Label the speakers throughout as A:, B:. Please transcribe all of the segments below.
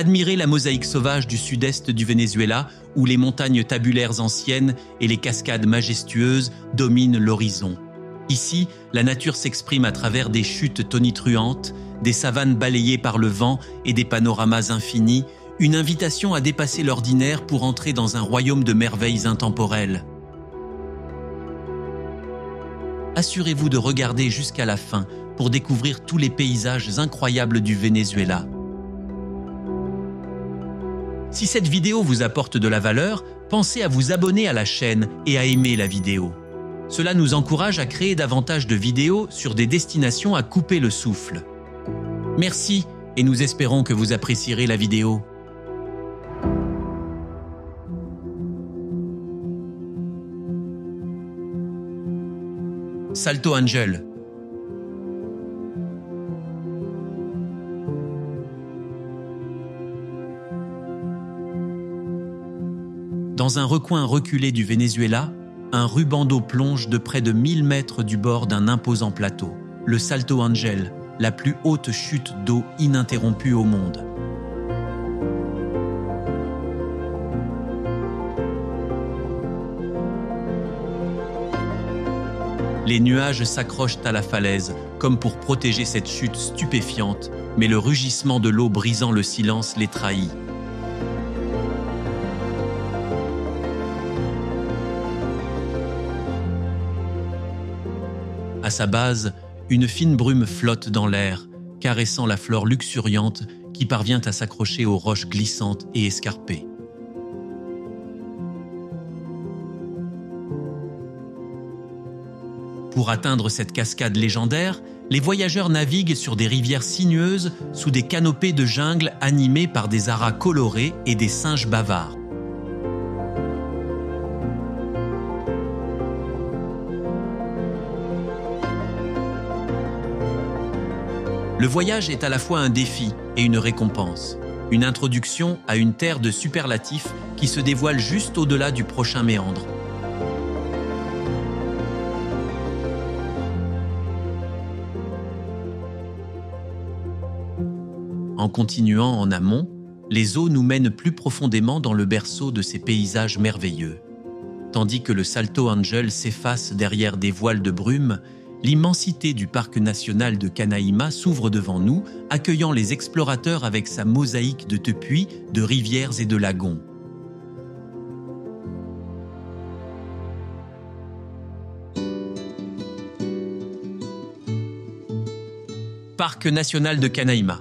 A: Admirez la mosaïque sauvage du sud-est du Venezuela où les montagnes tabulaires anciennes et les cascades majestueuses dominent l'horizon. Ici, la nature s'exprime à travers des chutes tonitruantes, des savanes balayées par le vent et des panoramas infinis, une invitation à dépasser l'ordinaire pour entrer dans un royaume de merveilles intemporelles. Assurez-vous de regarder jusqu'à la fin pour découvrir tous les paysages incroyables du Venezuela. Si cette vidéo vous apporte de la valeur, pensez à vous abonner à la chaîne et à aimer la vidéo. Cela nous encourage à créer davantage de vidéos sur des destinations à couper le souffle. Merci et nous espérons que vous apprécierez la vidéo. Salto Ángel. Dans un recoin reculé du Venezuela, un ruban d'eau plonge de près de 1000 mètres du bord d'un imposant plateau, le Salto Ángel, la plus haute chute d'eau ininterrompue au monde. Les nuages s'accrochent à la falaise, comme pour protéger cette chute stupéfiante, mais le rugissement de l'eau brisant le silence les trahit. À sa base, une fine brume flotte dans l'air, caressant la flore luxuriante qui parvient à s'accrocher aux roches glissantes et escarpées. Pour atteindre cette cascade légendaire, les voyageurs naviguent sur des rivières sinueuses sous des canopées de jungle animées par des aras colorés et des singes bavards. Le voyage est à la fois un défi et une récompense, une introduction à une terre de superlatifs qui se dévoile juste au-delà du prochain méandre. En continuant en amont, les eaux nous mènent plus profondément dans le berceau de ces paysages merveilleux. Tandis que le Salto Ángel s'efface derrière des voiles de brume, l'immensité du parc national de Canaima s'ouvre devant nous, accueillant les explorateurs avec sa mosaïque de tepuis, de rivières et de lagons. Parc national de Canaima.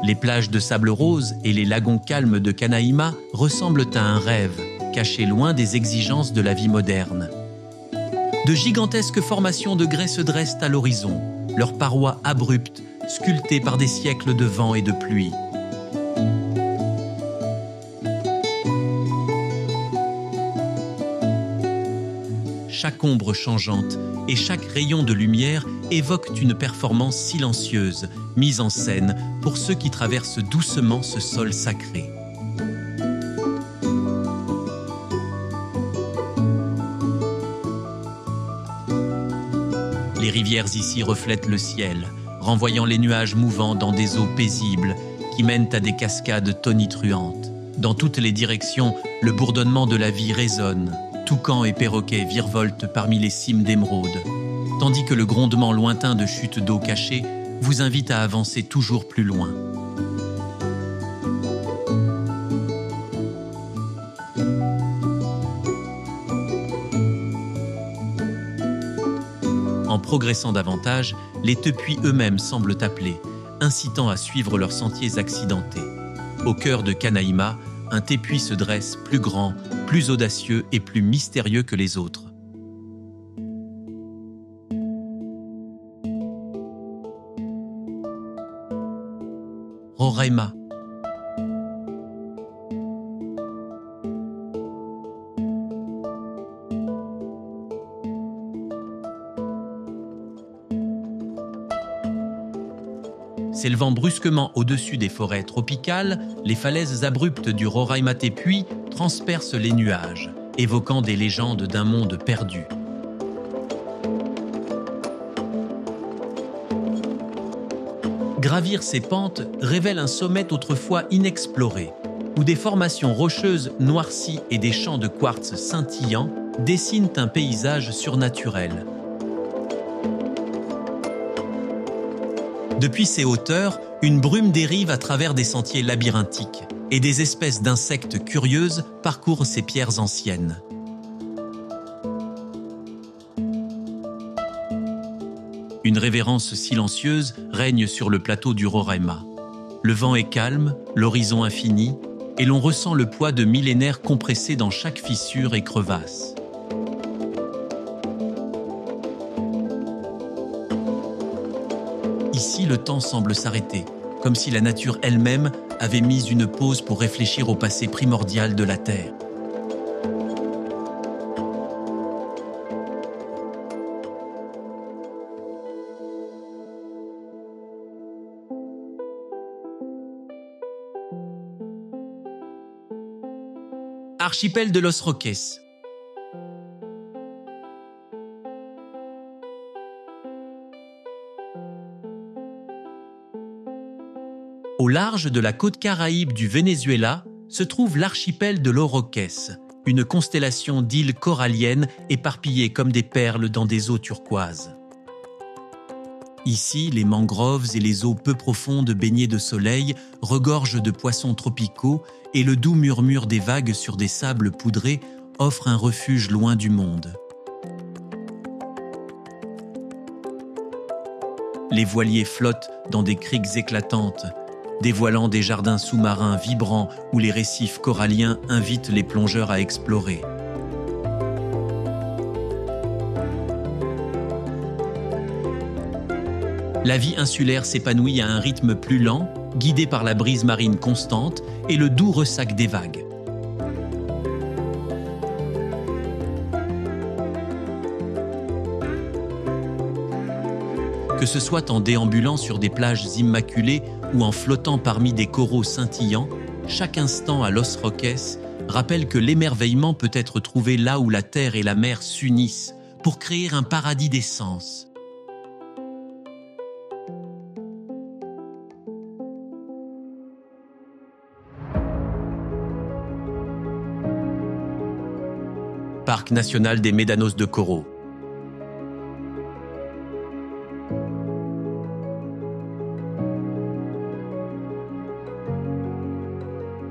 A: Les plages de sable rose et les lagons calmes de Canaima ressemblent à un rêve, caché loin des exigences de la vie moderne. De gigantesques formations de grès se dressent à l'horizon, leurs parois abruptes, sculptées par des siècles de vent et de pluie. Chaque ombre changeante et chaque rayon de lumière évoquent une performance silencieuse, mise en scène pour ceux qui traversent doucement ce sol sacré. Les rivières ici reflètent le ciel, renvoyant les nuages mouvants dans des eaux paisibles qui mènent à des cascades tonitruantes. Dans toutes les directions, le bourdonnement de la vie résonne. Toucans et perroquets virevoltent parmi les cimes d'émeraude, tandis que le grondement lointain de chutes d'eau cachées vous invite à avancer toujours plus loin. En progressant davantage, les tepuis eux-mêmes semblent appeler, incitant à suivre leurs sentiers accidentés. Au cœur de Canaima, un tepuis se dresse plus grand, plus audacieux et plus mystérieux que les autres. Roraima. S'élevant brusquement au-dessus des forêts tropicales, les falaises abruptes du Roraima Tepuy transpercent les nuages, évoquant des légendes d'un monde perdu. Gravir ces pentes révèle un sommet autrefois inexploré, où des formations rocheuses noircies et des champs de quartz scintillants dessinent un paysage surnaturel. Depuis ces hauteurs, une brume dérive à travers des sentiers labyrinthiques et des espèces d'insectes curieuses parcourent ces pierres anciennes. Une révérence silencieuse règne sur le plateau du Roraima. Le vent est calme, l'horizon infini, et l'on ressent le poids de millénaires compressés dans chaque fissure et crevasse. Ici, le temps semble s'arrêter, comme si la nature elle-même avait mis une pause pour réfléchir au passé primordial de la Terre. Archipel de Los Roques. Au large de la côte caraïbe du Venezuela se trouve l'archipel de Los Roques, une constellation d'îles coralliennes éparpillées comme des perles dans des eaux turquoises. Ici, les mangroves et les eaux peu profondes baignées de soleil regorgent de poissons tropicaux et le doux murmure des vagues sur des sables poudrés offre un refuge loin du monde. Les voiliers flottent dans des criques éclatantes, dévoilant des jardins sous-marins vibrants où les récifs coralliens invitent les plongeurs à explorer. La vie insulaire s'épanouit à un rythme plus lent, guidé par la brise marine constante et le doux ressac des vagues. Que ce soit en déambulant sur des plages immaculées ou en flottant parmi des coraux scintillants, chaque instant à Los Roques rappelle que l'émerveillement peut être trouvé là où la terre et la mer s'unissent pour créer un paradis d'essence. Parc national des Médanos de Coro.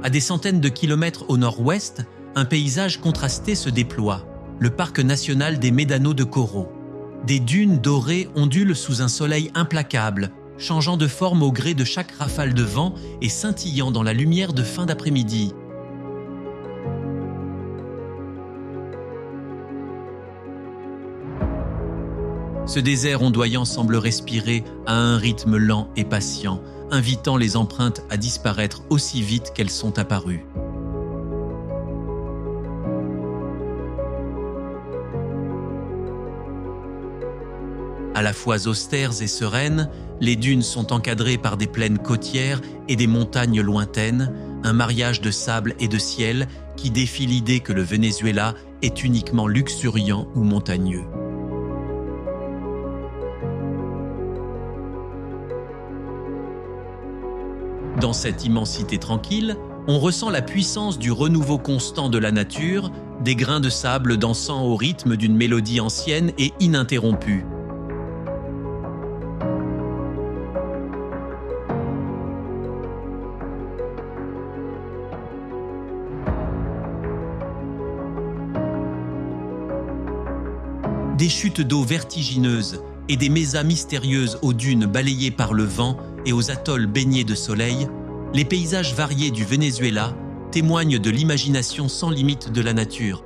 A: À des centaines de kilomètres au nord-ouest, un paysage contrasté se déploie, le parc national des Médanos de Coro. Des dunes dorées ondulent sous un soleil implacable, changeant de forme au gré de chaque rafale de vent et scintillant dans la lumière de fin d'après-midi. Ce désert ondoyant semble respirer à un rythme lent et patient, invitant les empreintes à disparaître aussi vite qu'elles sont apparues. À la fois austères et sereines, les dunes sont encadrées par des plaines côtières et des montagnes lointaines, un mariage de sable et de ciel qui défie l'idée que le Venezuela est uniquement luxuriant ou montagneux. Dans cette immensité tranquille, on ressent la puissance du renouveau constant de la nature, des grains de sable dansant au rythme d'une mélodie ancienne et ininterrompue. Des chutes d'eau vertigineuses et des mésas mystérieuses aux dunes balayées par le vent et aux atolls baignés de soleil, les paysages variés du Venezuela témoignent de l'imagination sans limite de la nature.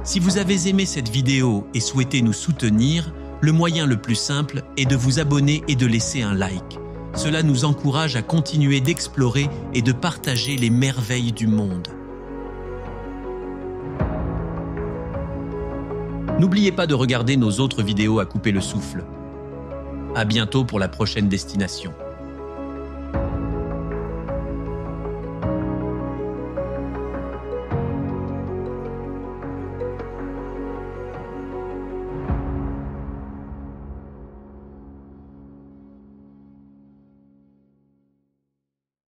A: Si vous avez aimé cette vidéo et souhaitez nous soutenir, le moyen le plus simple est de vous abonner et de laisser un like. Cela nous encourage à continuer d'explorer et de partager les merveilles du monde. N'oubliez pas de regarder nos autres vidéos à couper le souffle. À bientôt pour la prochaine destination.